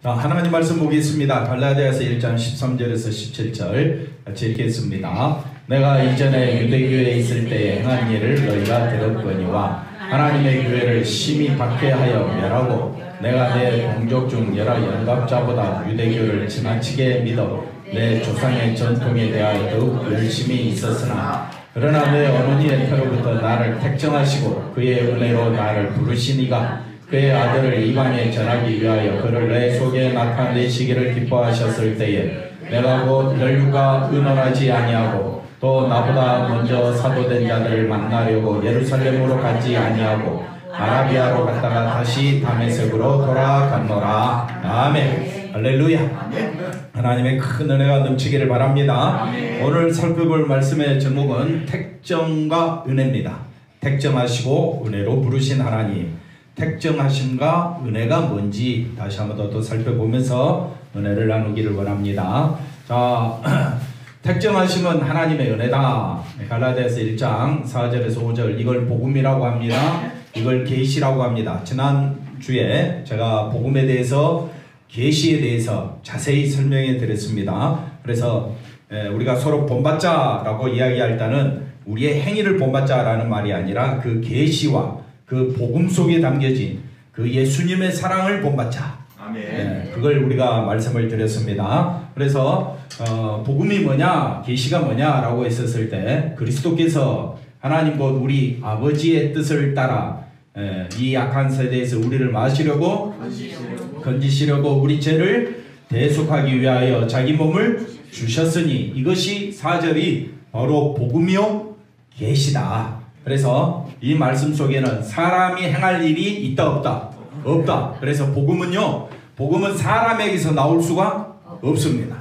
하나님 말씀 보겠습니다. 갈라디아서 1장 13절에서 17절 같이 읽겠습니다. 내가 이전에 유대교회에 있을 때 행한 일을 너희가 들었거니와 하나님의 교회를 심히 박해하여 멸하고 내가 내 동족 중 여러 영갑자보다 유대교를 지나치게 믿어 내 조상의 전통에 대하여 더욱 열심히 있었으나 그러나 내 어머니의 태로부터 나를 택정하시고 그의 은혜로 나를 부르시니가 그의 아들을 이방에 전하기 위하여 그를 내 속에 나타내시기를 기뻐하셨을 때에 내가 곧 혈육과 의논하지 아니하고 또 나보다 먼저 사도된 자들을 만나려고 예루살렘으로 가지 아니하고 아라비아로 갔다가 다시 다메섹으로 돌아갔노라. 아멘. 할렐루야. 하나님의 큰 은혜가 넘치기를 바랍니다. 오늘 살펴볼 말씀의 제목은 택정과 은혜입니다. 택정하시고 은혜로 부르신 하나님. 택정하심과 은혜가 뭔지 다시 한번 더 살펴보면서 은혜를 나누기를 원합니다. 자, 택정하심은 하나님의 은혜다. 갈라디아서 1장 4절에서 5절 이걸 복음이라고 합니다. 이걸 계시라고 합니다. 지난주에 제가 복음에 대해서 계시에 대해서 자세히 설명해 드렸습니다. 그래서 우리가 서로 본받자라고 이야기할 때는 우리의 행위를 본받자라는 말이 아니라 그 계시와 그 복음 속에 담겨진 그 예수님의 사랑을 본받자. 아멘. 그걸 우리가 말씀을 드렸습니다. 그래서 복음이 뭐냐, 계시가 뭐냐라고 했었을 때 그리스도께서 하나님 곧 우리 아버지의 뜻을 따라 이 악한 세대에서 우리를 마시려고 건지시려고 우리 죄를 대속하기 위하여 자기 몸을 주셨으니 이것이 4절이 바로 복음이요 계시다. 그래서 이 말씀 속에는 사람이 행할 일이 있다 없다? 없다. 그래서 복음은요, 복음은 사람에게서 나올 수가 없습니다.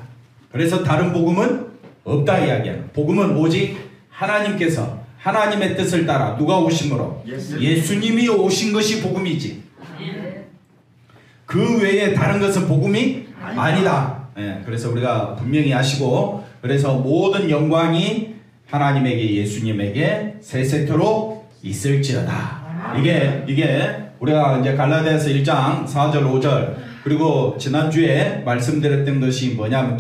그래서 다른 복음은 없다 이야기하는. 복음은 오직 하나님께서 하나님의 뜻을 따라 누가 오심으로 예수님이 오신 것이 복음이지 그 외에 다른 것은 복음이 아니다. 그래서 우리가 분명히 아시고, 그래서 모든 영광이 하나님에게 예수님에게 세세토록 있을지어다. 이게 우리가 이제 갈라디아서 1장 4절 5절 그리고 지난주에 말씀드렸던 것이 뭐냐면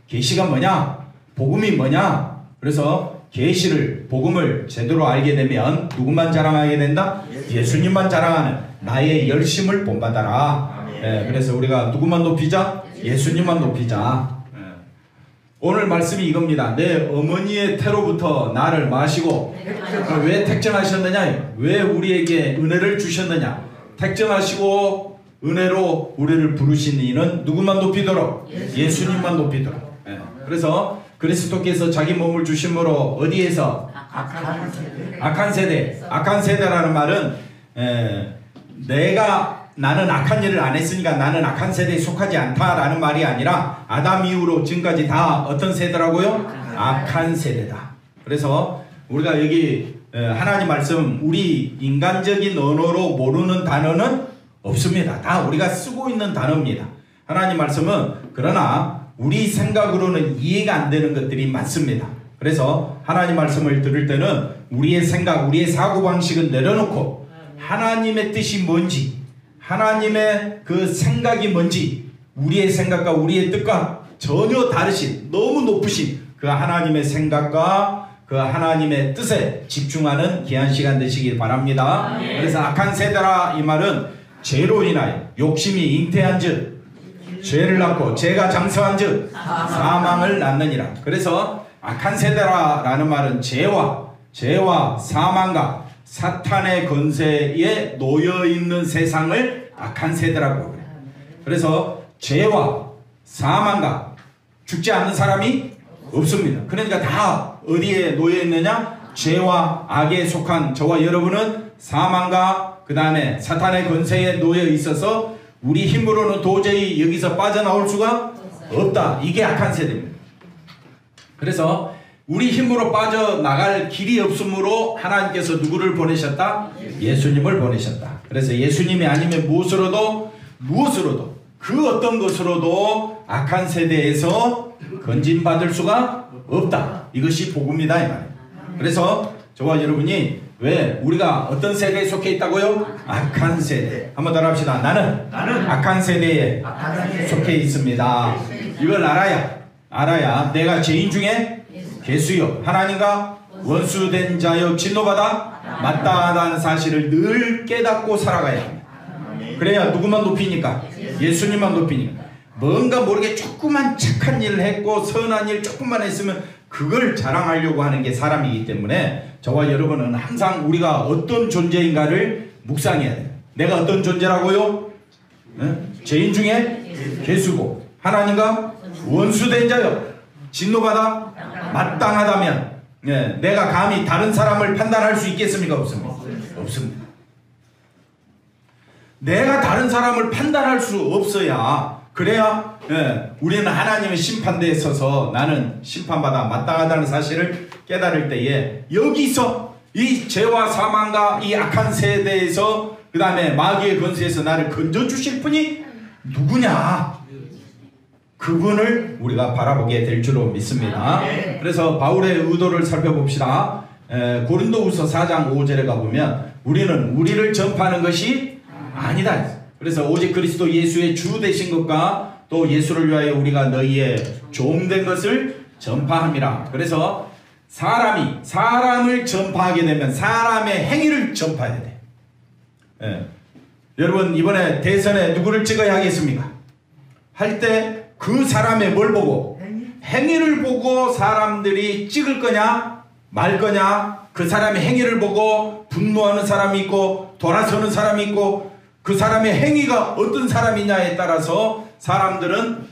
계시가 뭐냐, 복음이 뭐냐. 그래서 계시를 복음을 제대로 알게 되면 누구만 자랑하게 된다? 예수님만 자랑하는 나의 열심을 본받아라. 그래서 우리가 누구만 높이자? 예수님만 높이자. 오늘 말씀이 이겁니다. 내 어머니의 태로부터 나를 마시고. 왜 택정하셨느냐? 왜 우리에게 은혜를 주셨느냐? 택정하시고 은혜로 우리를 부르신 이는 누구만 높이도록? 예수님만 높이도록. 그래서 그리스도께서 자기 몸을 주심으로 어디에서? 악한 세대. 악한 세대라는 말은 나는 악한 일을 안 했으니까 나는 악한 세대에 속하지 않다라는 말이 아니라 아담 이후로 지금까지 다 어떤 세대라고요? 악한 세대다. 그래서 우리가 여기 하나님 말씀 우리 인간적인 언어로 모르는 단어는 없습니다. 다 우리가 쓰고 있는 단어입니다. 하나님 말씀은 그러나 우리 생각으로는 이해가 안 되는 것들이 많습니다. 그래서 하나님 말씀을 들을 때는 우리의 생각, 우리의 사고방식은 내려놓고 하나님의 뜻이 뭔지, 하나님의 그 생각이 뭔지, 우리의 생각과 우리의 뜻과 전혀 다르신, 너무 높으신 그 하나님의 생각과 그 하나님의 뜻에 집중하는 귀한 시간 되시길 바랍니다. 그래서 악한 세대라 이 말은 죄로 인하여 욕심이 잉태한 즉 죄를 낳고 죄가 장성한 즉 사망을 낳느니라. 그래서 악한 세대라는 말은 죄와 사망과 사탄의 권세에 놓여있는 세상을 악한 세대라고 그래요. 그래서 죄와 사망과 죽지 않는 사람이 없습니다. 그러니까 다 어디에 놓여있느냐? 죄와 악에 속한 저와 여러분은 사망과 그 다음에 사탄의 권세에 놓여 있어서 우리 힘으로는 도저히 여기서 빠져나올 수가 없다. 이게 악한 세대입니다. 그래서 우리 힘으로 빠져나갈 길이 없으므로 하나님께서 누구를 보내셨다? 예수님을 보내셨다. 그래서 예수님이 아니면 무엇으로도 그 어떤 것으로도 악한 세대에서 건진받을 수가 없다. 이것이 복음이다 이 말이에요. 그래서 저와 여러분이 왜? 우리가 어떤 세대에 속해 있다고요? 악한 세대. 한번 더 합시다. 나는 악한 세대에 속해 있습니다. 이걸 알아야 내가 죄인 중에 괴수요 하나님과 원수된 자여 진노받아 마땅하다는 사실을 늘 깨닫고 살아가야 합니다. 그래야 누구만 높이니까? 예수님만 높이니까. 뭔가 모르게 조그만 착한 일을 했고 선한 일 조금만 했으면 그걸 자랑하려고 하는 게 사람이기 때문에 저와 여러분은 항상 우리가 어떤 존재인가를 묵상해야 돼요. 내가 어떤 존재라고요? 죄인 중에 괴수고 하나님과 원수된 자여 진노받아 마땅하다면 내가 감히 다른 사람을 판단할 수 있겠습니까? 없습니다. 없습니다. 내가 다른 사람을 판단할 수 없어야 그래야 우리는 하나님의 심판대에 서서 나는 심판받아 마땅하다는 사실을 깨달을 때에 여기서 이 죄와 사망과 이 악한 세대에서 그 다음에 마귀의 권세에서 나를 건져주실 분이 누구냐? 그분을 우리가 바라보게 될 줄로 믿습니다. 그래서 바울의 의도를 살펴봅시다. 고린도후서 4장 5절에 가보면 우리는 우리를 전파하는 것이 아니다. 그래서 오직 그리스도 예수의 주 되신 것과 또 예수를 위하여 우리가 너희의 종된 것을 전파함이라. 그래서 사람이 사람을 전파하게 되면 사람의 행위를 전파해야 돼. 여러분 이번에 대선에 누구를 찍어야 하겠습니까? 할 때 그 사람의 뭘 보고? 행위를 보고 사람들이 찍을 거냐 말 거냐, 그 사람의 행위를 보고 분노하는 사람이 있고 돌아서는 사람이 있고 그 사람의 행위가 어떤 사람이냐에 따라서 사람들은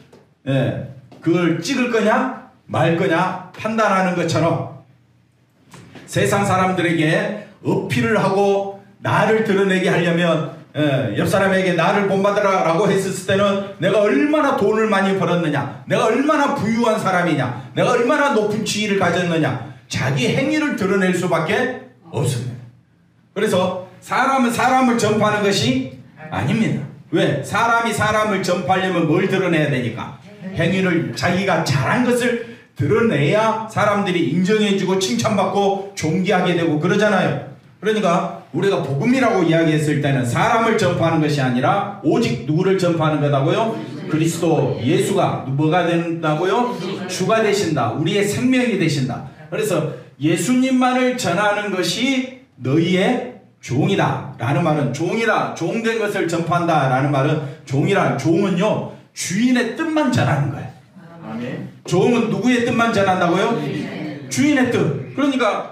그걸 찍을 거냐 말 거냐 판단하는 것처럼 세상 사람들에게 어필을 하고 나를 드러내게 하려면 옆 사람에게 나를 본받으라 라고 했을 때는 내가 얼마나 돈을 많이 벌었느냐, 내가 얼마나 부유한 사람이냐, 내가 얼마나 높은 지위를 가졌느냐, 자기 행위를 드러낼 수밖에 없습니다. 그래서 사람은 사람을 전파하는 것이 아닙니다. 왜? 사람이 사람을 전파하려면 뭘 드러내야 되니까? 행위를, 자기가 잘한 것을 드러내야 사람들이 인정해주고 칭찬받고 존귀하게 되고 그러잖아요. 그러니까 우리가 복음이라고 이야기했을 때는 사람을 전파하는 것이 아니라 오직 누구를 전파하는 거다고요? 그리스도 예수가 뭐가 된다고요? 주가 되신다. 우리의 생명이 되신다. 그래서 예수님만을 전하는 것이 너희의 종이다 라는 말은, 종이라 종된 것을 전파한다 라는 말은, 종은요 주인의 뜻만 전하는 거예요. 종은 누구의 뜻만 전한다고요? 주인의 뜻. 그러니까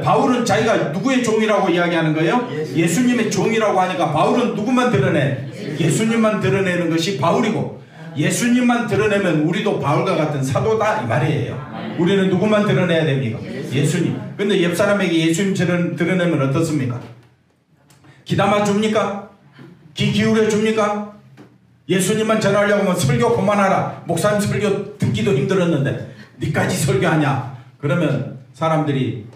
바울은 자기가 누구의 종이라고 이야기하는 거예요? 예수님의 종이라고 하니까 바울은 누구만 드러내? 예수님만 드러내는 것이 바울이고, 예수님만 드러내면 우리도 바울과 같은 사도다 이 말이에요. 우리는 누구만 드러내야 됩니까? 예수님. 근데 옆 사람에게 예수님 드러내면 어떻습니까? 귀담아 줍니까? 귀 기울여 줍니까? 예수님만 전하려고 하면 설교 그만하라. 목사님 설교 듣기도 힘들었는데 니까지 설교하냐? 그러면 사람들이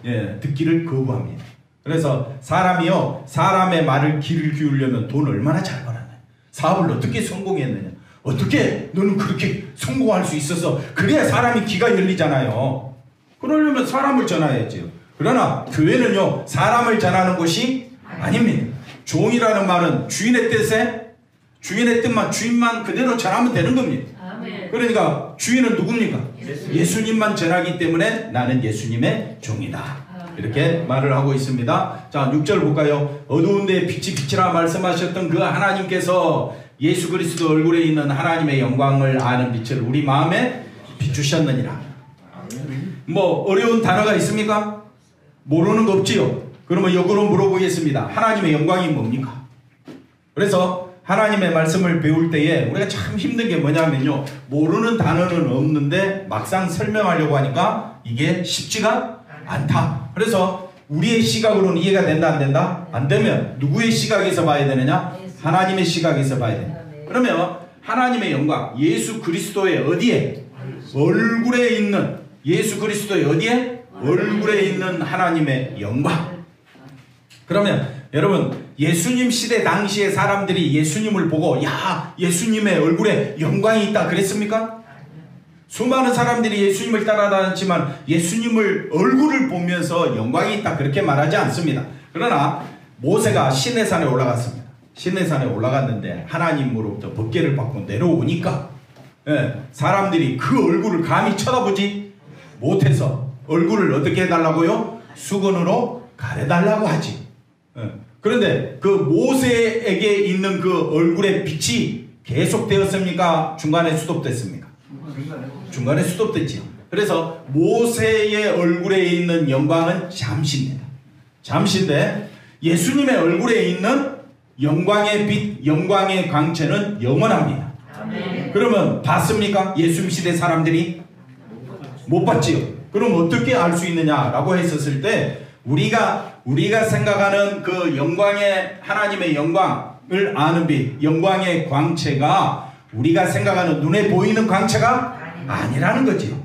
듣기를 거부합니다. 그래서 사람이요, 사람의 말을 귀를 기울려면 돈 얼마나 잘 벌었냐, 사업을 어떻게 성공했느냐, 어떻게 너는 그렇게 성공할 수 있어서, 그래야 사람이 귀가 열리잖아요. 그러려면 사람을 전해야지요. 그러나 교회는요 사람을 전하는 것이 아닙니다. 종이라는 말은 주인의 뜻에, 주인의 뜻만, 주인만 그대로 전하면 되는 겁니다. 그러니까 주인은 누굽니까? 예수님만 전하기 때문에 나는 예수님의 종이다, 이렇게 말을 하고 있습니다. 자, 6절 볼까요? 어두운 데에 빛이 비치라 말씀하셨던 그 하나님께서 예수 그리스도 얼굴에 있는 하나님의 영광을 아는 빛을 우리 마음에 비추셨느니라. 뭐 어려운 단어가 있습니까? 모르는 거 없지요? 그러면 역으로 물어보겠습니다. 하나님의 영광이 뭡니까? 그래서 하나님의 말씀을 배울 때에 우리가 참 힘든 게 뭐냐면요, 모르는 단어는 없는데 막상 설명하려고 하니까 이게 쉽지가 않다. 그래서 우리의 시각으로는 이해가 된다 안 된다? 안 되면 누구의 시각에서 봐야 되느냐? 하나님의 시각에서 봐야 된다. 그러면 하나님의 영광, 예수 그리스도의 어디에? 얼굴에 있는, 예수 그리스도의 어디에? 얼굴에 있는 하나님의 영광. 그러면 여러분, 예수님 시대 당시에 사람들이 예수님을 보고 야, 예수님의 얼굴에 영광이 있다 그랬습니까? 수많은 사람들이 예수님을 따라다녔지만 예수님을 얼굴을 보면서 영광이 있다 그렇게 말하지 않습니다. 그러나 모세가 시내산에 올라갔습니다. 시내산에 올라갔는데 하나님으로부터 법궤를 받고 내려오니까 사람들이 그 얼굴을 감히 쳐다보지 못해서 얼굴을 어떻게 해달라고요? 수건으로 가려달라고 하지. 그런데 그 모세에게 있는 그 얼굴의 빛이 계속되었습니까? 중간에 수독됐습니까? 중간에 수독됐지요. 그래서 모세의 얼굴에 있는 영광은 잠시입니다. 잠시인데 예수님의 얼굴에 있는 영광의 빛, 영광의 광채는 영원합니다. 아멘. 그러면 봤습니까? 예수님 시대 사람들이 못 봤지요. 그럼 어떻게 알 수 있느냐라고 했었을 때 우리가 생각하는 그 영광의 하나님의 영광을 아는 빛, 영광의 광채가 우리가 생각하는 눈에 보이는 광채가 아니라는 거지요.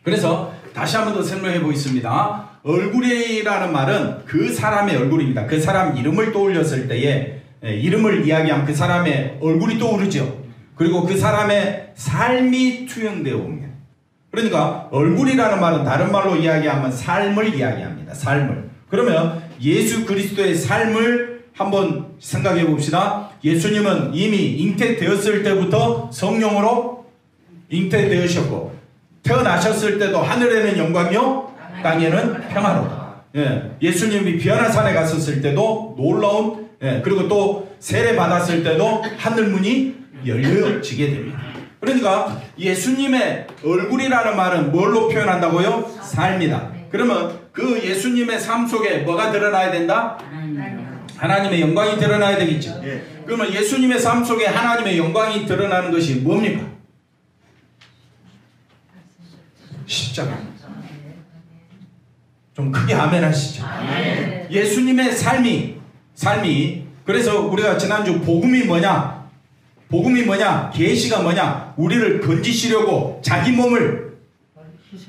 그래서 다시 한 번 더 설명해 보겠습니다. 얼굴이라는 말은 그 사람의 얼굴입니다. 그 사람 이름을 떠올렸을 때에 이름을 이야기하면 그 사람의 얼굴이 떠오르죠. 그리고 그 사람의 삶이 투영되어 옵니다. 그러니까 얼굴이라는 말은 다른 말로 이야기하면 삶을 이야기합니다. 삶을. 그러면 예수 그리스도의 삶을 한번 생각해 봅시다. 예수님은 이미 잉태되었을 때부터 성령으로 잉태되으셨고 태어나셨을 때도 하늘에는 영광이요 땅에는 평화로다. 예수님이 비아나산에 갔었을 때도 놀라운 그리고 또 세례 받았을 때도 하늘문이 열려지게 됩니다. 그러니까 예수님의 얼굴이라는 말은 뭘로 표현한다고요? 삶이다. 그러면 그 예수님의 삶 속에 뭐가 드러나야 된다? 하나님의 영광이 드러나야 되겠죠. 그러면 예수님의 삶 속에 하나님의 영광이 드러나는 것이 뭡니까? 십자가. 좀 크게 아멘 하시죠. 예수님의 삶이 그래서 우리가 지난주 복음이 뭐냐? 복음이 뭐냐? 계시가 뭐냐? 우리를 건지시려고 자기 몸을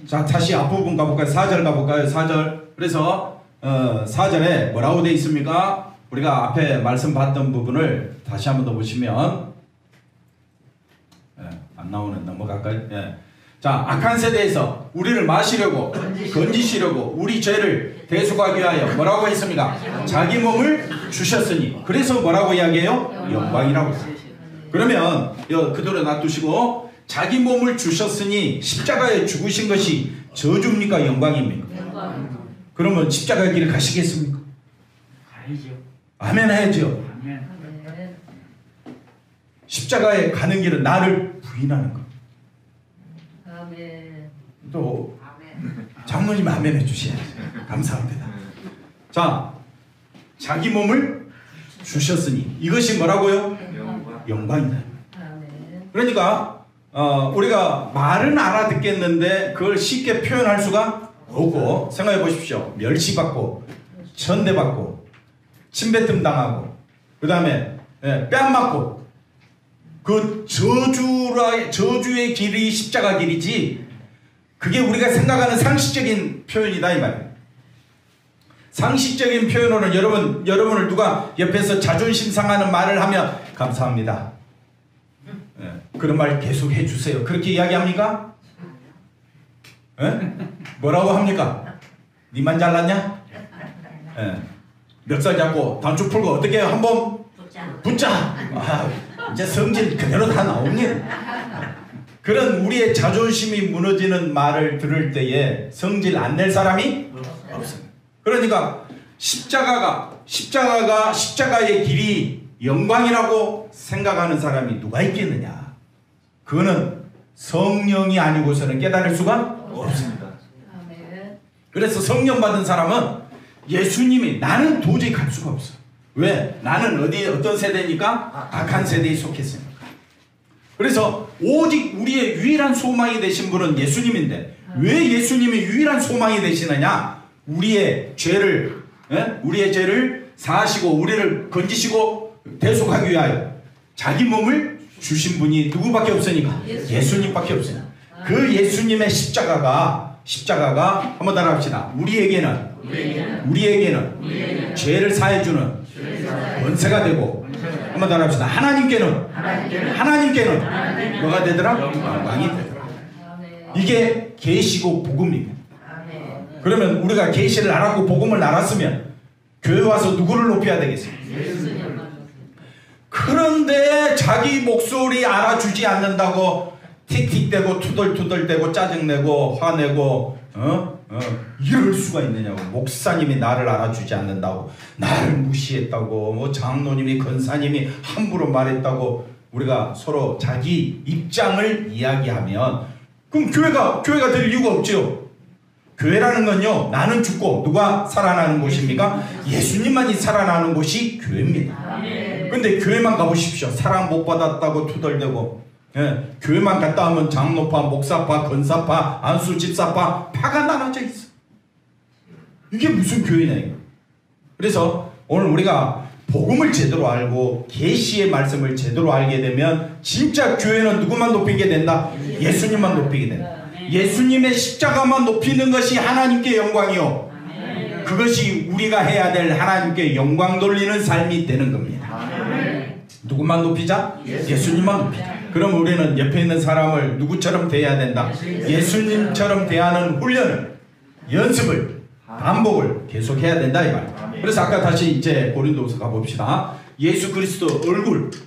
자 다시 앞부분 가볼까요? 4절 가볼까요? 4절. 그래서 4절에 뭐라고 되어 있습니까? 우리가 앞에 말씀 봤던 부분을 다시 한번 더 보시면 안 나오는 넘어갈까요? 자, 악한 세대에서 우리를 마시려고 건지시려고 우리 죄를 대속하기 위하여 뭐라고 했습니까? 자기 몸을 주셨으니. 그래서 뭐라고 이야기해요? 영광이라고 했어요. 그러면 그대로 놔두시고 자기 몸을 주셨으니 십자가에 죽으신 것이 저주입니까? 영광입니까? 그러면 십자가의 길을 가시겠습니까? 가야죠. 아멘 해야죠. 아멘. 십자가에 가는 길은 나를 부인하는 것. 또 장로님 아멘 해주셔야죠. 감사합니다. 자, 자기 몸을 주셨으니 이것이 뭐라고요? 영광이다. 그러니까 우리가 말은 알아듣겠는데 그걸 쉽게 표현할 수가 없고 생각해 보십시오. 멸시받고 천대받고 침뱉음 당하고 그 다음에 뺨 맞고 그 저주의 길이 십자가 길이지 그게 우리가 생각하는 상식적인 표현이다 이 말이에요. 상식적인 표현으로는 여러분을 누가 옆에서 자존심 상하는 말을 하면 감사합니다. 그런 말 계속 해주세요. 그렇게 이야기합니까? 뭐라고 합니까? 니만 잘났냐? 멱살 잡고 단추 풀고 어떻게 해요? 한번 붙자. 이제 성질 그대로 다 나옵니다. 그런 우리의 자존심이 무너지는 말을 들을 때에 성질 안 낼 사람이 없습니다. 그러니까 십자가의 길이 영광이라고 생각하는 사람이 누가 있겠느냐? 그거는 성령이 아니고서는 깨달을 수가 없습니다. 그래서 성령 받은 사람은 예수님이 나는 도저히 갈 수가 없어. 왜? 나는 어떤 세대니까? 악한 세대에 속했으니까. 그래서 오직 우리의 유일한 소망이 되신 분은 예수님인데 왜 예수님이 유일한 소망이 되시느냐? 우리의 죄를 사하시고 우리를 건지시고 대속하기 위하여 자기 몸을 주신 분이 누구밖에 없으니까? 예수님밖에 없으니까. 그 예수님의 십자가가 한번 따라합시다. 우리에게는 죄를 사해주는 권세가 되고 한번 따라합시다. 하나님께는 뭐가 되더라? 영광이 되더라. 이게 계시고 복음입니다. 그러면 우리가 계시를 알았고 복음을 알았으면 교회 와서 누구를 높여야 되겠습니까? 그런데 자기 목소리 알아주지 않는다고 틱틱대고 투덜투덜대고 짜증내고 화내고 이럴 수가 있느냐고. 목사님이 나를 알아주지 않는다고, 나를 무시했다고, 뭐 장로님이 권사님이 함부로 말했다고 우리가 서로 자기 입장을 이야기하면 그럼 교회가 될 이유가 없죠. 교회라는 건요, 나는 죽고 누가 살아나는 곳입니까? 예수님만이 살아나는 곳이 교회입니다. 근데 교회만 가보십시오. 사랑 못 받았다고 투덜대고, 교회만 갔다 하면 장로파, 목사파, 권사파, 안수 집사파 파가 나눠져 있어. 이게 무슨 교회냐 이거. 그래서 오늘 우리가 복음을 제대로 알고 계시의 말씀을 제대로 알게 되면 진짜 교회는 누구만 높이게 된다? 예수님만 높이게 된다. 예수님의 십자가만 높이는 것이 하나님께 영광이요, 그것이 우리가 해야 될 하나님께 영광 돌리는 삶이 되는 겁니다. 누구만 높이자? 예수님만 높이자. 그럼 우리는 옆에 있는 사람을 누구처럼 대해야 된다? 예수님처럼 대하는 훈련을, 연습을, 반복을 계속 해야 된다 이 말이에요. 그래서 아까 다시 이제 고린도서 가봅시다. 예수 그리스도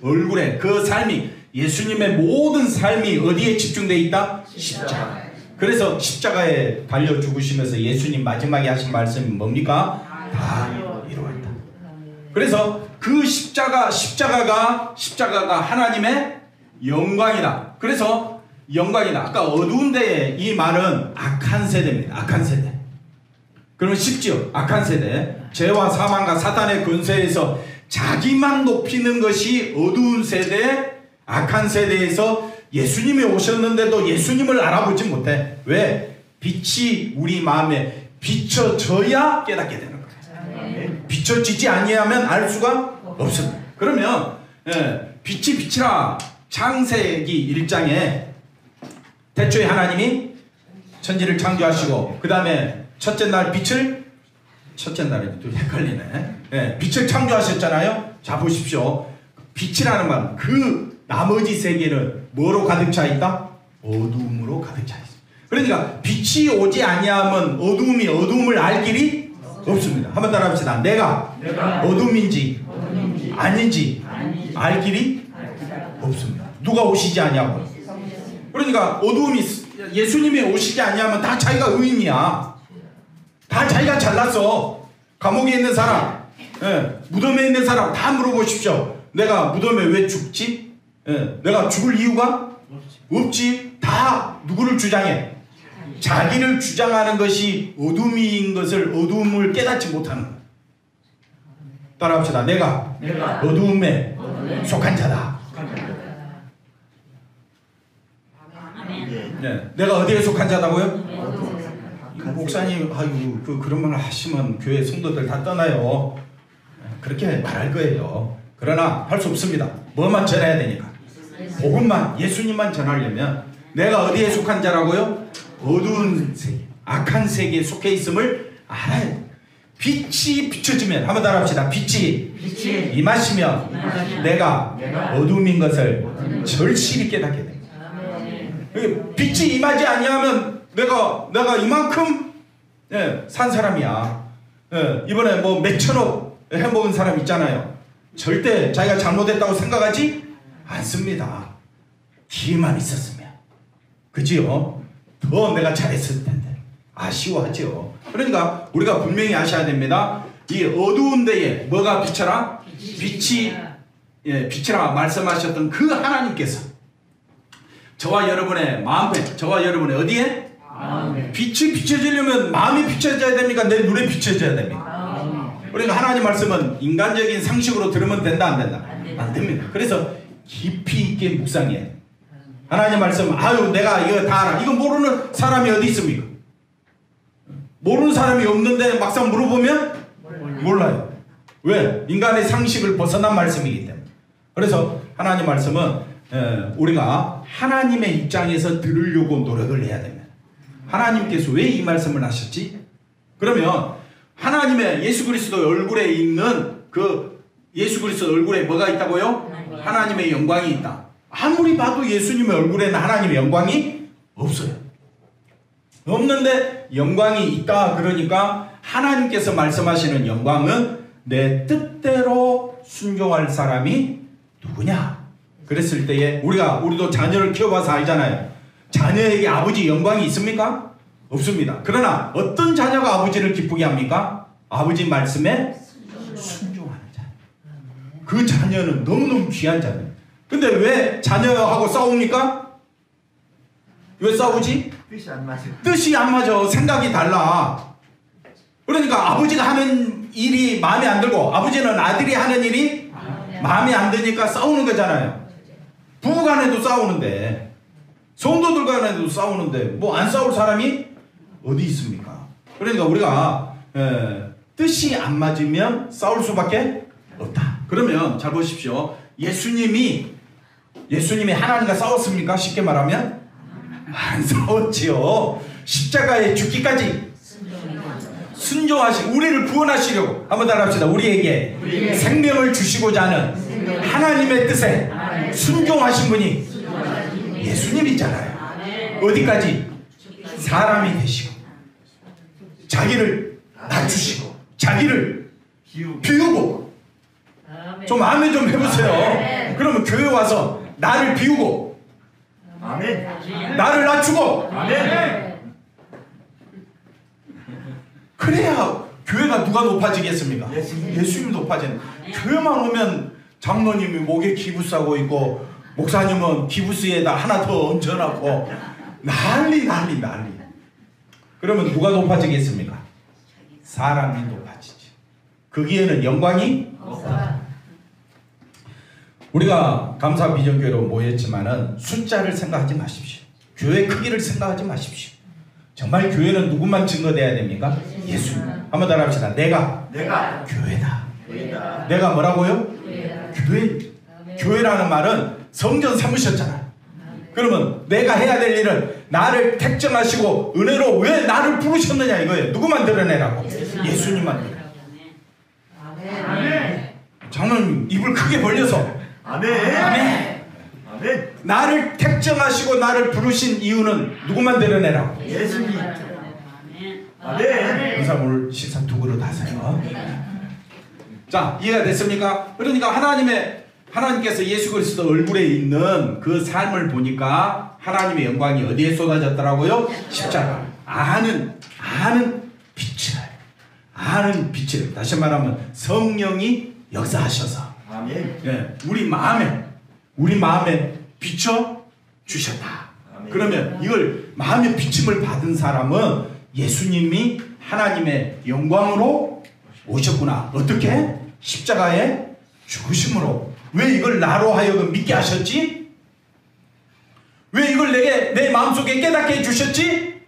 얼굴에 그 삶이, 예수님의 모든 삶이 어디에 집중되어 있다? 십자가. 그래서 십자가에 달려 죽으시면서 예수님 마지막에 하신 말씀이 뭡니까? 다 이루었다. 그래서 그 십자가가 하나님의 영광이다. 그래서 영광이다. 아까 어두운 데에 이 말은 악한 세대입니다. 악한 세대. 그러면 쉽죠? 악한 세대. 죄와 사망과 사탄의 권세에서 자기만 높이는 것이 어두운 세대, 악한 세대에서 예수님이 오셨는데도 예수님을 알아보지 못해. 왜? 빛이 우리 마음에 비춰져야 깨닫게 되는 거예요. 비춰지지 아니하면 알 수가 없습니다. 그러면 빛이 비치라. 창세기 1장에 태초에 하나님이 천지를 창조하시고 그 다음에 첫째 날 빛을, 첫째 날이 또 헷갈리네. 빛을 창조하셨잖아요. 자 보십시오. 빛이라는 말, 그 나머지 세계는 뭐로 가득 차 있다? 어두움으로 가득 차 있습니다. 그러니까 빛이 오지 아니하면 어두움이 어두움을 알 길이 없습니다. 한번 따라합시다. 내가 어둠인지 아닌지 알 길이 없습니다. 누가 오시지 아니하고. 그러니까 어두움이, 예수님이 오시지 아니하면 다 자기가 의인이야. 다 자기가 잘났어. 감옥에 있는 사람, 무덤에 있는 사람 다 물어보십시오. 내가 무덤에 왜 죽지? 내가 죽을 이유가 없지. 다 누구를 주장해? 자기를 주장하는 것이 어둠인 것을, 어둠을 깨닫지 못하는 거야. 따라합시다. 내가 어둠에 속한 자다. 내가 어디에 속한 자다고요? 목사님, 아유, 그런 말 하시면 교회 성도들 다 떠나요. 그렇게 말할 거예요. 그러나 할 수 없습니다. 뭐만 전해야 되니까. 복음만, 예수님만 전하려면 내가 어디에 속한 자라고요? 어두운 세계, 악한 세계에 속해 있음을 알아야 돼. 빛이 비춰지면, 한번 따라합시다. 빛이 임하시면 내가 어둠인 것을 절실히 깨닫게 됩니다. 빛이 임하지 아니하면 내가 이만큼 산 사람이야. 이번에 뭐 몇천억 해먹은 사람 있잖아요. 절대 자기가 잘못했다고 생각하지 않습니다. 기회만 있었으면, 그지요? 더 내가 잘했을 텐데 아쉬워하죠. 그러니까 우리가 분명히 아셔야 됩니다. 이 어두운 데에 뭐가 비쳐라? 빛이 비치라 말씀하셨던 그 하나님께서 저와 여러분의 마음에, 저와 여러분의 어디에? 빛이 비춰지려면 마음이 비춰져야 됩니까? 내 눈에 비춰져야 됩니까? 그러니까 하나님 말씀은 인간적인 상식으로 들으면 된다, 안 된다? 안 됩니다. 그래서 깊이 있게 묵상해. 하나님 말씀, 아유 내가 이거 다 알아. 이거 모르는 사람이 어디 있습니까? 모르는 사람이 없는데 막상 물어보면 몰라요. 왜? 인간의 상식을 벗어난 말씀이기 때문에. 그래서 하나님 말씀은 우리가 하나님의 입장에서 들으려고 노력을 해야 됩니다. 하나님께서 왜 이 말씀을 하셨지? 그러면 하나님의 예수 그리스도 얼굴에 있는 그 예수 그리스도 얼굴에 뭐가 있다고요? 하나님의 영광이 있다. 아무리 봐도 예수님의 얼굴에는 하나님의 영광이 없어요. 없는데 영광이 있다. 그러니까 하나님께서 말씀하시는 영광은 내 뜻대로 순종할 사람이 누구냐? 그랬을 때에 우리도 자녀를 키워봐서 알잖아요. 자녀에게 아버지 영광이 있습니까? 없습니다. 그러나 어떤 자녀가 아버지를 기쁘게 합니까? 아버지 말씀에 순종하는 자녀. 그 자녀는 너무너무 귀한 자녀. 근데 왜 자녀하고 싸웁니까? 왜 싸우지? 뜻이 안 맞아. 생각이 달라. 그러니까 아버지가 하는 일이 마음에 안 들고 아버지는 아들이 하는 일이 마음에 안 드니까 싸우는 거잖아요. 부부간에도 싸우는데, 성도들 간에도 싸우는데 뭐 안 싸울 사람이 어디 있습니까? 그러니까 우리가 뜻이 안 맞으면 싸울 수밖에 없다. 그러면 잘 보십시오. 예수님이 하나님과 싸웠습니까? 쉽게 말하면 안 싸웠지요. 십자가에 죽기까지 순종하시고 우리를 구원하시려고, 한번 따라합시다. 우리에게 생명을 주시고자 하는 하나님의 뜻에 순종하신 분이 예수님이잖아요. 어디까지? 사람이 되시고 자기를 낮추시고 자기를 비우고. 좀 아멘 좀 해보세요. 그러면 교회 와서 나를 비우고 나를 낮추고 그래야 교회가 누가 높아지겠습니까? 예수님이 높아지는. 교회만 오면 장로님이 목에 기부 싸고 있고 목사님은 기부스에다 하나 더 얹어놨고 난리. 그러면 누가 높아지겠습니까? 사람이 높아지지. 거기에는 영광이 없다. 우리가 감사비전교회로 모였지만은 숫자를 생각하지 마십시오. 교회 크기를 생각하지 마십시오. 정말 교회는 누구만 증거돼야 됩니까? 예수님. 한번 따라합시다. 내가 교회다. 내가 뭐라고요? 교회라는 말은 성전 삼으셨잖아. 그러면 내가 해야 될 일은 나를 택정하시고 은혜로 왜 나를 부르셨느냐 이거예요. 누구만 드러내라고? 예수님만 드러내라고. 장로님 입을 크게 벌려서 아멘. 나를 택정하시고 나를 부르신 이유는 누구만 드러내라고? 예수님. 의사 오늘 식사 2그릇 하세요. 자, 이해가 됐습니까? 그러니까 하나님께서 예수 그리스도 얼굴에 있는 그 삶을 보니까 하나님의 영광이 어디에 쏟아졌더라고요? 십자가. 아는 빛을 다시 말하면 성령이 역사하셔서 예, 우리 마음에 비춰 주셨다. 그러면 이걸 마음의 비침을 받은 사람은 예수님이 하나님의 영광으로 오셨구나. 어떻게? 십자가에 죽으심으로. 왜 이걸 나로 하여금 믿게 하셨지? 왜 이걸 내 마음속에 깨닫게 해주셨지?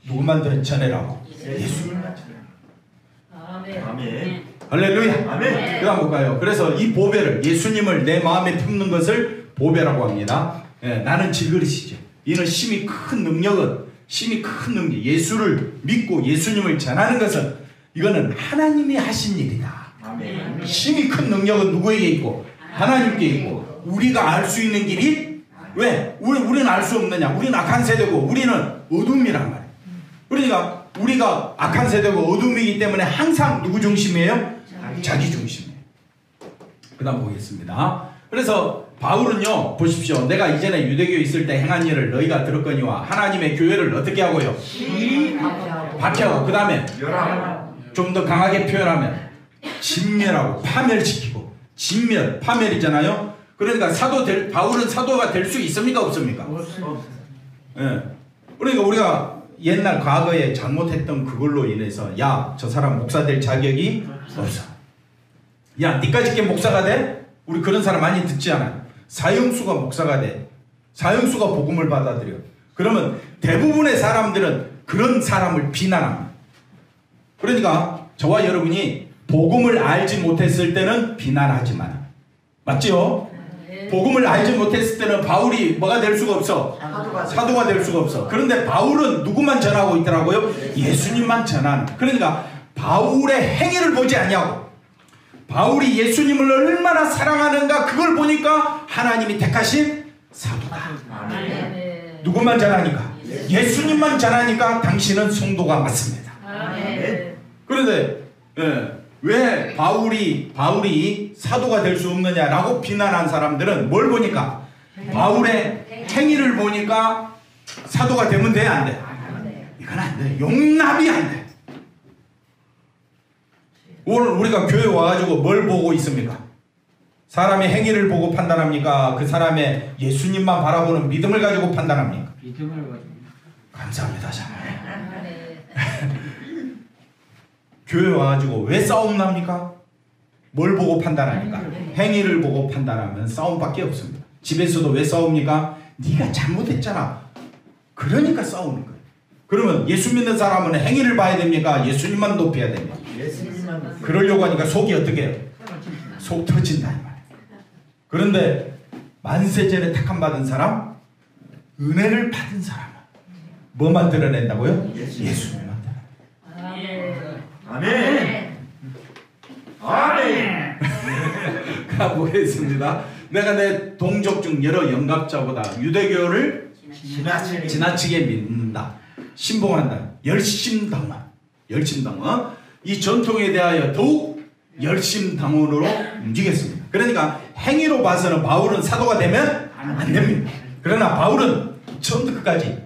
누구만 전해라고? 예수님만 전해라고. 아멘. 할렐루야. 아멘. 그 다음 볼까요? 그래서 이 보배를, 예수님을 내 마음에 품는 것을 보배라고 합니다. 예, 나는 질그릇이죠. 이는 힘이 큰 능력, 예수를 믿고 예수님을 전하는 것은 이거는 하나님이 하신 일이다. 아멘. 힘이 큰 능력은 누구에게 있고? 하나님께 있고. 우리가 알 수 있는 길이 왜? 우리는 알 수 없느냐? 우리는 악한 세대고 우리는 어둠이란 말이에요. 그러니까 우리가 악한 세대고 어둠이기 때문에 항상 누구 중심이에요? 자기 중심이에요. 그 다음 보겠습니다. 그래서 바울은요, 보십시오. 내가 이전에 유대교에 있을 때 행한 일을 너희가 들었거니와 하나님의 교회를 어떻게 하고요? 박해하고, 그 다음에 좀 더 강하게 표현하면 진멸하고 파멸시키고. 진멸, 파멸이잖아요. 그러니까 바울은 사도가 될 수 있습니까? 없습니까? 예. 그러니까 우리가 옛날 과거에 잘못했던 그걸로 인해서 야, 저 사람 목사 될 자격이 없어. 야, 니까짓 게 목사가 돼? 우리 그런 사람 많이 듣지 않아요? 사형수가 목사가 돼. 사형수가 복음을 받아들여. 그러면 대부분의 사람들은 그런 사람을 비난합니다. 그러니까 저와 여러분이 복음을 알지 못했을 때는 비난하지만, 맞죠? 복음을 알지 못했을 때는 바울이 뭐가 될 수가 없어? 사도가 될 수가 없어. 그런데 바울은 누구만 전하고 있더라고요? 예수님만 전하는. 그러니까 바울의 행위를 보지 않냐고. 바울이 예수님을 얼마나 사랑하는가 그걸 보니까 하나님이 택하신 사도다. 누구만 전하니까? 예수님만 전하니까 당신은 성도가 맞습니다. 그런데 왜 바울이 사도가 될 수 없느냐라고 비난한 사람들은 뭘 보니까 바울의 행위를 보니까 사도가 되면 돼, 안 돼? 이건 안 돼. 용납이 안 돼. 오늘 우리가 교회 와가지고 뭘 보고 있습니까? 사람의 행위를 보고 판단합니까? 그 사람의 예수님만 바라보는 믿음을 가지고 판단합니까? 믿음을 가지고. 감사합니다. 교회 와가지고 왜 싸움 납니까? 뭘 보고 판단합니까? 행위를 보고 판단하면 싸움밖에 없습니다. 집에서도 왜 싸웁니까? 네가 잘못했잖아. 그러니까 싸우는 거예요. 그러면 예수 믿는 사람은 행위를 봐야 됩니까? 예수님만 높여야 됩니까? 그러려고 하니까 속이 어떻게 해요? 속 터진다 이 말이에요. 그런데 만세전에 택함 받은 사람, 은혜를 받은 사람은 뭐만 드러낸다고요? 예수님만 드러낸다. 아멘. 아멘. 가보겠습니다. 내가 내 동족 중 여러 영갑자보다 유대교를 지나치게 믿는다. 신봉한다. 열심당원. 이 전통에 대하여 더욱 열심당원으로 움직였습니다. 그러니까 행위로 봐서는 바울은 사도가 되면 안 됩니다. 그러나 바울은 처음부터 끝까지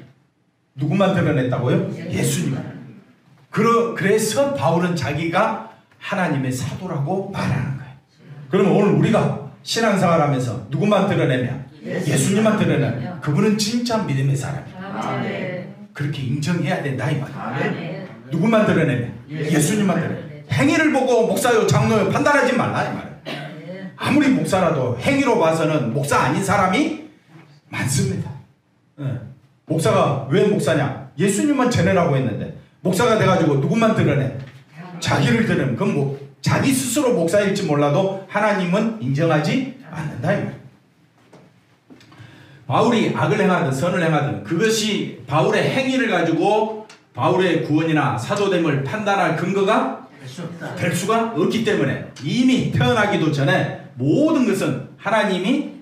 누구만 드러냈다고요? 예수님. 그래서 바울은 자기가 하나님의 사도라고 말하는 거예요. 그러면 오늘 우리가 신앙생활 하면서 누구만 드러내면? 예수님만 드러내면 그분은 진짜 믿음의 사람이에요. 그렇게 인정해야 된다 이 말이에요. 누구만 드러내면? 예수님만 드러내면. 행위를 보고 목사요 장로요 판단하지 말라 이 말이에요. 아무리 목사라도 행위로 봐서는 목사 아닌 사람이 많습니다. 목사가 왜 목사냐? 예수님만 전해라고 했는데 목사가 돼가지고 누구만 드러내? 자기를 드러내면 그건 뭐 자기 스스로 목사일지 몰라도 하나님은 인정하지 않는다 이 말이에요. 바울이 악을 행하든 선을 행하든 그것이 바울의 행위를 가지고 바울의 구원이나 사도됨을 판단할 근거가 될 수가 없기 때문에 이미 태어나기도 전에 모든 것은 하나님이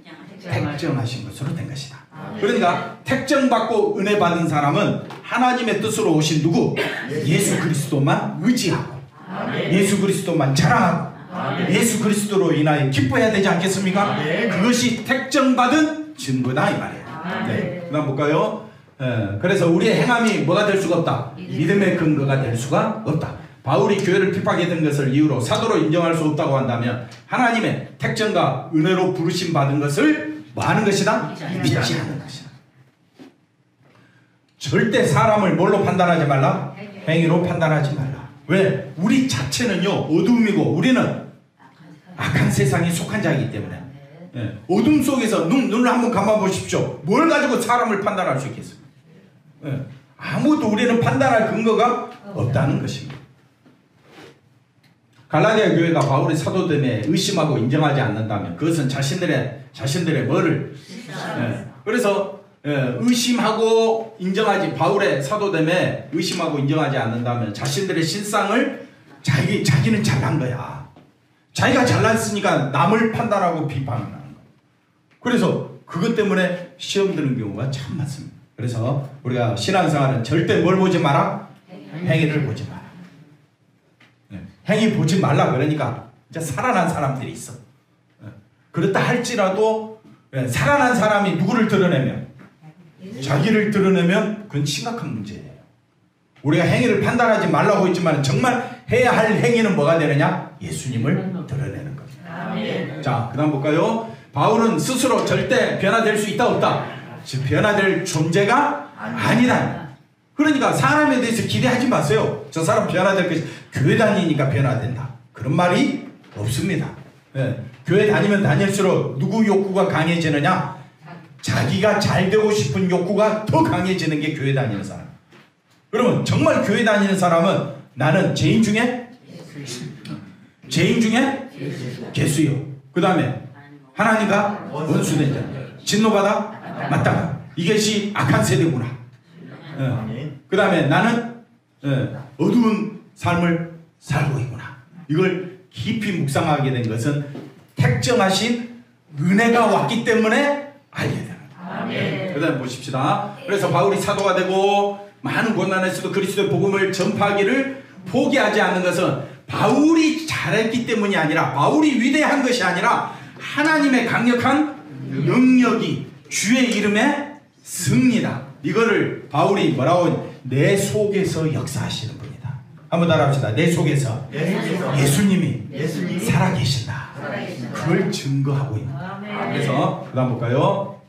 택정하신 것으로 된 것이다. 그러니까 택정받고 은혜 받은 사람은 하나님의 뜻으로 오신 누구? 예수 그리스도만 의지하고 예수 그리스도만 자랑하고 예수 그리스도로 인하여 기뻐해야 되지 않겠습니까? 그것이 택정받은 증거다 이 말이에요. 네. 그 다음 볼까요? 그래서 우리의 행함이 뭐가 될 수가 없다. 믿음의 근거가 될 수가 없다. 바울이 교회를 핍박했던 것을 이유로 사도로 인정할 수 없다고 한다면 하나님의 택정과 은혜로 부르심 받은 것을 뭐 하는 것이다? 믿지 않는 것이다. 절대 사람을 뭘로 판단하지 말라? 행위로 판단하지 말라. 왜? 우리 자체는요 어둠이고 우리는 악한 세상에 속한 자이기 때문에 어둠 속에서 눈을 한번 감아보십시오. 뭘 가지고 사람을 판단할 수 있겠어요? 아무것도 우리는 판단할 근거가 없다는 것입니다. 갈라디아 교회가 바울의 사도됨에 의심하고 인정하지 않는다면 그것은 자신들의 뭐를 그래서 의심하고 인정하지 바울의 사도됨에 의심하고 인정하지 않는다면 자신들의 실상을 자기는 잘난 거야. 자기가 잘났으니까 남을 판단하고 비판하는 거야. 그래서 그것 때문에 시험 드는 경우가 참 많습니다. 그래서 우리가 신앙생활은 절대 뭘 보지 마라? 행위를 보지 마라. 행위 보지 말라 그러니까 이제 살아난 사람들이 있어. 그렇다 할지라도 살아난 사람이 누구를 드러내면 자기를 드러내면 그건 심각한 문제예요. 우리가 행위를 판단하지 말라고 했지만 정말 해야 할 행위는 뭐가 되느냐? 예수님을 드러내는 겁니다. 자, 그 다음 볼까요? 바울은 스스로 절대 변화될 수 있다 없다? 변화될 존재가 아니다. 그러니까 사람에 대해서 기대하지 마세요. 저 사람 변화될 것이 교회 다니니까 변화된다. 그런 말이 없습니다. 교회 다니면 다닐수록 누구 욕구가 강해지느냐? 자기가 잘 되고 싶은 욕구가 더 강해지는 게 교회 다니는 사람. 그러면 정말 교회 다니는 사람은 나는 죄인 중에 개수요. 그 다음에 하나님과 원수된 자, 진노받아 마땅하. 이것이 악한 세대구나. 그 다음에 나는 어두운 삶을 살고 있구나. 이걸 깊이 묵상하게 된 것은 택정하신 은혜가 왔기 때문에 알게 되는 거예요. 그 다음에 보십시다. 그래서 바울이 사도가 되고 많은 고난에서도 그리스도의 복음을 전파하기를 포기하지 않는 것은 바울이 잘했기 때문이 아니라, 바울이 위대한 것이 아니라 하나님의 강력한 능력이 주의 이름에 승리다. 이거를 바울이 뭐라고, 내 속에서 역사하시는 분이다. 한번 따라합시다. 내 속에서 예수님이 살아계신다. 그걸 증거하고 있는 거예요. 그래서 그 다음 볼까요?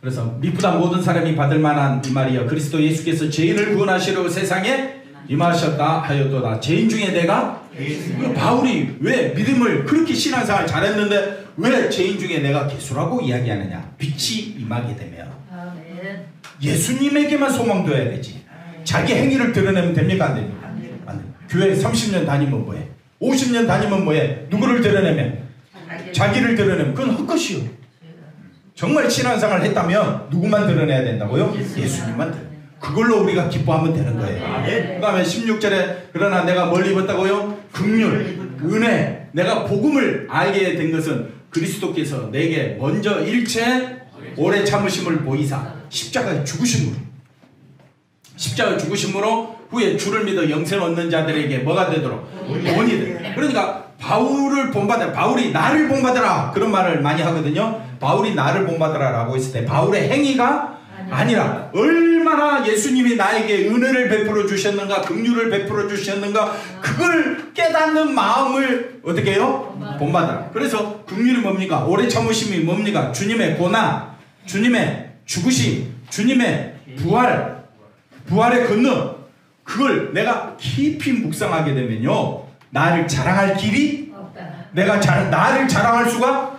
그래서 미쁘다 모든 사람이 받을 만한 이 말이여, 그리스도 예수께서 죄인을 구원하시려고 세상에 임하셨다 하였도다. 죄인 중에 내가? 바울이 왜 믿음을 그렇게 신앙생활 잘했는데 왜 죄인 중에 내가 개수라고 이야기하느냐? 빛이 임하게 되면 예수님에게만 소망둬야 되지. 자기 행위를 드러내면 됩니까? 안 됩니까? 안 됩니다. 교회 30년 다니면 뭐해? 50년 다니면 뭐해? 누구를 드러내면? 자기를 드러내면 그건 헛것이요. 정말 신앙생활을 했다면 누구만 드러내야 된다고요? 예수님만 드러내요. 그걸로 우리가 기뻐하면 되는 거예요. 그 다음에 16절에 그러나 내가 뭘 입었다고요? 긍휼, 은혜. 내가 복음을 알게 된 것은 그리스도께서 내게 먼저 일체 오래 참으심을 보이사 십자가에 죽으심으로, 십자가에 죽으심으로 후에 주를 믿어 영생 얻는 자들에게 뭐가 되도록 본이 돼. 그러니까 바울을 본받아라, 바울이 나를 본받아라, 그런 말을 많이 하거든요. 바울이 나를 본받아라 라고 했을 때 바울의 행위가 아니라 얼마나 예수님이 나에게 은혜를 베풀어 주셨는가, 긍휼을 베풀어 주셨는가, 그걸 깨닫는 마음을 어떻게 해요? 본받아라. 그래서 긍휼이 뭡니까? 오래 참으심이 뭡니까? 주님의 고난, 주님의 죽으심, 주님의 부활, 부활의 건너, 그걸 내가 깊이 묵상하게 되면요, 나를 자랑할 길이 내가 나를 자랑할 수가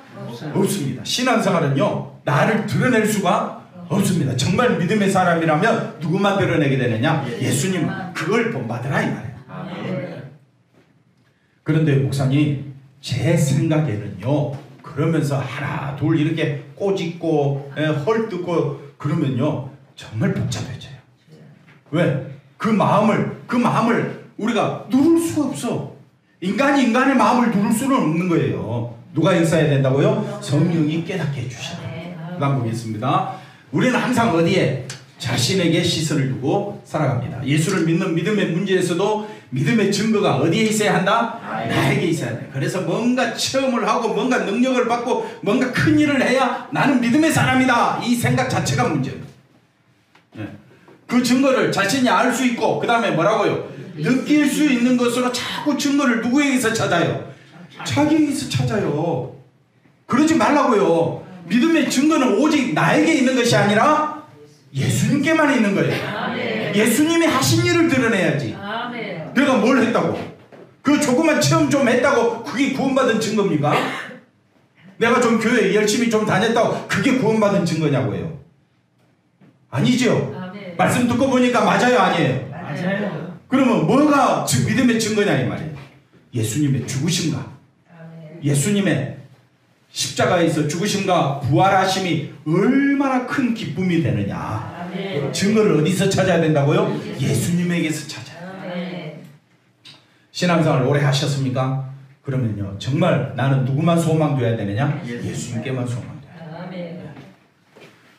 없습니다. 신앙생활은요, 나를 드러낼 수가 없습니다. 정말 믿음의 사람이라면 누구만 드러내게 되느냐? 예수님. 그걸 본받으라 이 말이에요. 그런데 목사님, 제 생각에는요, 그러면서 하나 둘 이렇게 꼬집고 헐뜯고 그러면요 정말 복잡해져요. 왜? 그 마음을 우리가 누를 수가 없어. 인간이 인간의 마음을 누를 수는 없는 거예요. 누가 역사해야 된다고요? 성령이 깨닫게 해주셔야 돼요. 그 다음 보겠습니다. 우리는 항상 어디에? 자신에게 시선을 두고 살아갑니다. 예수를 믿는 믿음의 문제에서도 믿음의 증거가 어디에 있어야 한다? 나에게 있어야 돼. 그래서 뭔가 체험을 하고 뭔가 능력을 받고 뭔가 큰 일을 해야 나는 믿음의 사람이다, 이 생각 자체가 문제예요. 그 증거를 자신이 알 수 있고, 그 다음에 뭐라고요? 느낄 수 있는 것으로 자꾸 증거를 누구에게서 찾아요? 자기에게서 찾아요. 그러지 말라고요. 믿음의 증거는 오직 나에게 있는 것이 아니라 예수님께만 있는 거예요. 아멘. 예수님이 하신 일을 드러내야지. 아멘. 내가 뭘 했다고? 그 조그만 체험 좀 했다고 그게 구원받은 증거입니까? 내가 좀 교회 열심히 좀 다녔다고 그게 구원받은 증거냐고요? 아니죠. 아멘. 말씀 듣고 보니까 맞아요, 아니에요? 맞아요. 그러면 뭐가 믿음의 증거냐 이 말이에요. 예수님의 죽으심과 아멘. 예수님의 십자가에서 죽으심과 부활하심이 얼마나 큰 기쁨이 되느냐. 아멘. 증거를 어디서 찾아야 된다고요? 예수님에게서 찾아야 돼요. 신앙생활 오래 하셨습니까? 그러면요 정말 나는 누구만 소망돼야 되느냐? 예수님께만 소망돼야 돼요.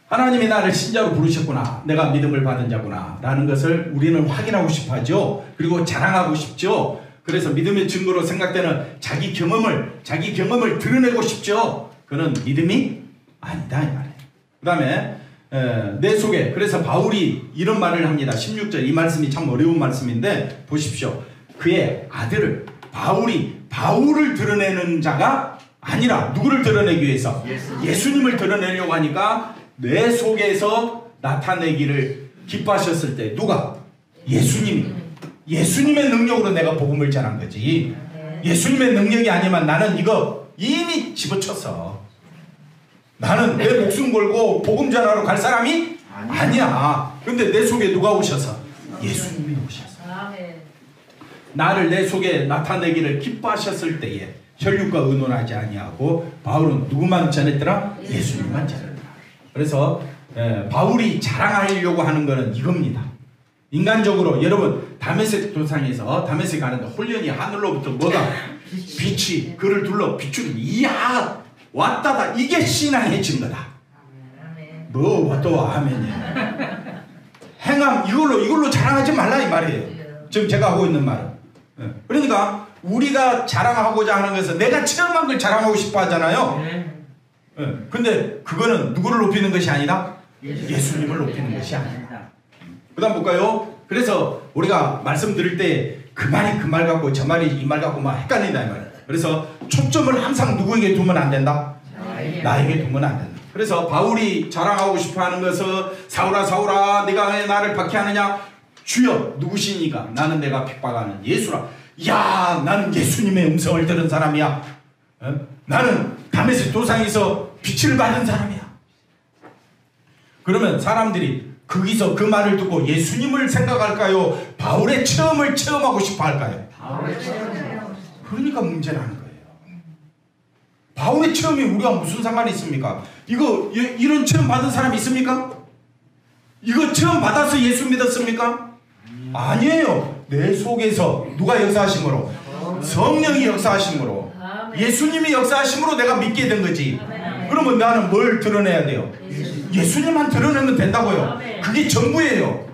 하나님이 나를 신자로 부르셨구나, 내가 믿음을 받은 자구나 라는 것을 우리는 확인하고 싶어 하죠. 그리고 자랑하고 싶죠. 그래서 믿음의 증거로 생각되는 자기 경험을 드러내고 싶죠. 그는 믿음이 아니다 이 말이에요. 그 다음에 내 속에, 그래서 바울이 이런 말을 합니다. 16절, 이 말씀이 참 어려운 말씀인데 보십시오. 그의 아들을, 바울을 드러내는 자가 아니라 누구를 드러내기 위해서? 예수님을 드러내려고 하니까 내 속에서 나타내기를 기뻐하셨을 때 누가? 예수님의 능력으로 내가 복음을 전한 거지. 예수님의 능력이 아니면 나는 이거 이미 집어쳤어. 나는 내 목숨 걸고 복음 전하러 갈 사람이 아니야. 근데 내 속에 누가 오셔서? 예수님이 오셔서 나를 내 속에 나타내기를 기뻐하셨을 때에 혈육과 의논하지 아니하고 바울은 누구만 전했더라? 예수님만 전했더라. 그래서 바울이 자랑하려고 하는 것은 이겁니다. 인간적으로 여러분 다메섹 도상에서 다메섹 가는데 홀련히 하늘로부터 뭐가? 빛이 그를 둘러 비추니 이야 왔다다, 이게 신앙의 증거다. 뭐 또 아멘이야. 행함 이걸로 자랑하지 말라 이 말이에요. 지금 제가 하고 있는 말은 그러니까 우리가 자랑하고자 하는 것은 내가 체험한 걸 자랑하고 싶어 하잖아요. 근데 그거는 누구를 높이는 것이 아니라 예수님을 높이는 것이 아니다. 그 다음 볼까요? 그래서 우리가 말씀 들을 때 그 말이 그 말 같고 저 말이 이 말 같고 막 헷갈린다 이 말이에요. 그래서 초점을 항상 누구에게 두면 안 된다? 나에게 두면 안 된다. 그래서 바울이 자랑하고 싶어 하는 것은 사울아 사울아 네가 왜 나를 박해하느냐? 주여 누구시니까? 나는 내가 핍박하는 예수라. 야 나는 예수님의 음성을 들은 사람이야. 나는 다메섹 도상에서 빛을 받은 사람이야. 그러면 사람들이 거기서 그 말을 듣고 예수님을 생각할까요? 바울의 체험을 체험하고 싶어 할까요? 그러니까 문제라는 거예요. 바울의 체험이 우리가 무슨 상관이 있습니까? 이런 체험 받은 사람이 있습니까? 이거 체험 받아서 예수 믿었습니까? 아니에요. 내 속에서 누가 역사하심으로? 성령이 역사하심으로, 예수님이 역사하심으로 내가 믿게 된 거지. 그러면 나는 뭘 드러내야 돼요? 예수님만 드러내면 된다고요. 그게 전부예요.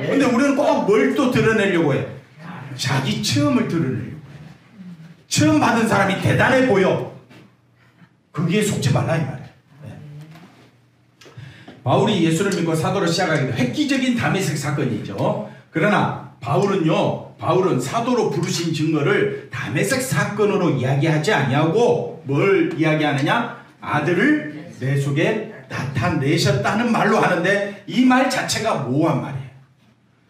근데 우리는 꼭 뭘 또 드러내려고 해요? 자기 체험을 드러내려고 해요. 체험 받은 사람이 대단해 보여. 거기에 속지 말라 이 말이에요. 바울이 예수를 믿고 사도로 시작하게 된 획기적인 다메섹 사건이죠. 그러나 바울은 사도로 부르신 증거를 다메섹 사건으로 이야기하지 아니하고 뭘 이야기하느냐? 아들을 내 속에 나타내셨다는 말로 하는데 이 말 자체가 모호한 말이에요.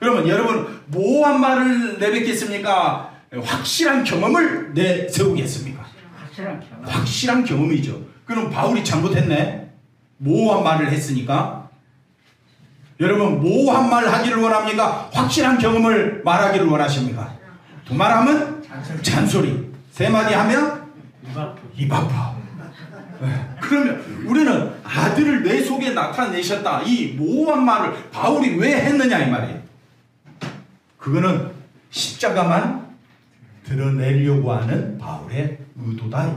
그러면 여러분 모호한 말을 내뱉겠습니까? 확실한 경험을 내세우겠습니까? 확실한 경험이죠. 그럼 바울이 잘못했네? 모호한 말을 했으니까. 여러분 모호한 말 하기를 원합니까? 확실한 경험을 말하기를 원하십니까? 두 말 하면 잔소리, 세 마디 하면 입 아파. 그러면 우리는 아들을 내 속에 나타내셨다, 이 모호한 말을 바울이 왜 했느냐 이 말이에요. 그거는 십자가만 드러내려고 하는 바울의 의도다 이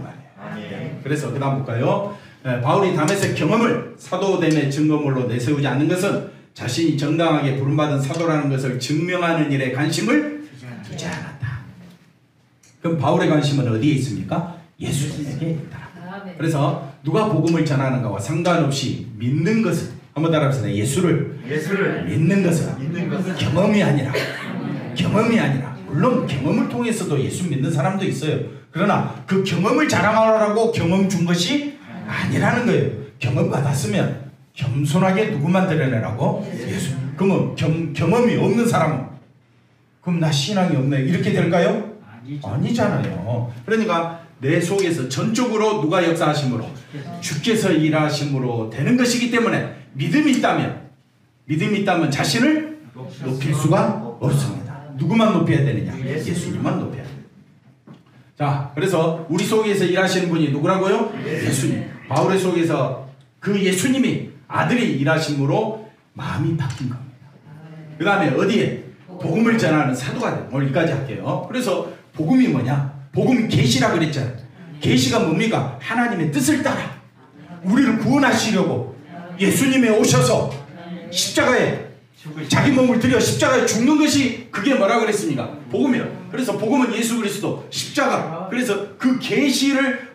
말이에요. 그래서 그 다음 볼까요? 바울이 다메섹 경험을 사도됨의 증거물로 내세우지 않는 것은 자신이 정당하게 부름받은 사도라는 것을 증명하는 일에 관심을 두지 않았다. 그럼 바울의 관심은 어디에 있습니까? 예수님에게 있다. 그래서 누가 복음을 전하는가와 상관없이 믿는 것은, 한번 따라합시다. 예수를 믿는 것은 경험이 아니라 물론 경험을 통해서도 예수 믿는 사람도 있어요. 그러나 그 경험을 자랑하라고 경험 준 것이 아니라는 거예요. 경험 받았으면 겸손하게 누구만 드러내라고? 예수. 그러면 경험이 없는 사람은 그럼 나 신앙이 없네 이렇게 될까요? 아니잖아요. 그러니까 내 속에서 전적으로 누가 역사하심으로? 주께서 일하심으로 되는 것이기 때문에 믿음이 있다면 자신을 높일 수가 없습니다. 누구만 높여야 되느냐? 예수님만 높여야 돼요. 자, 그래서 우리 속에서 일하시는 분이 누구라고요? 예수님. 바울의 속에서 그 예수님이 아들이 일하심으로 마음이 바뀐 겁니다. 그 다음에 어디에? 복음을 전하는 사도가 돼요. 오늘 여기까지 할게요. 그래서 복음이 뭐냐? 복음이 계시라 그랬잖아요. 계시가 뭡니까? 하나님의 뜻을 따라 우리를 구원하시려고 예수님이 오셔서 십자가에 자기 몸을 들여 십자가에 죽는 것이 그게 뭐라 그랬습니까? 복음이요. 그래서 복음은 예수 그리스도 십자가. 그래서 그 계시를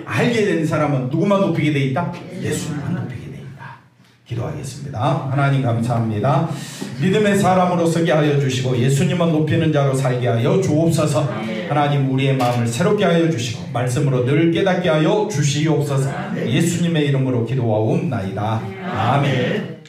알게 된 사람은 누구만 높이게 돼 있다? 예수님만 높이게 돼 있다. 기도하겠습니다. 하나님 감사합니다. 믿음의 사람으로 서게 하여 주시고 예수님만 높이는 자로 살게 하여 주옵소서. 하나님 우리의 마음을 새롭게 하여 주시고 말씀으로 늘 깨닫게 하여 주시옵소서. 예수님의 이름으로 기도하옵나이다. 아멘.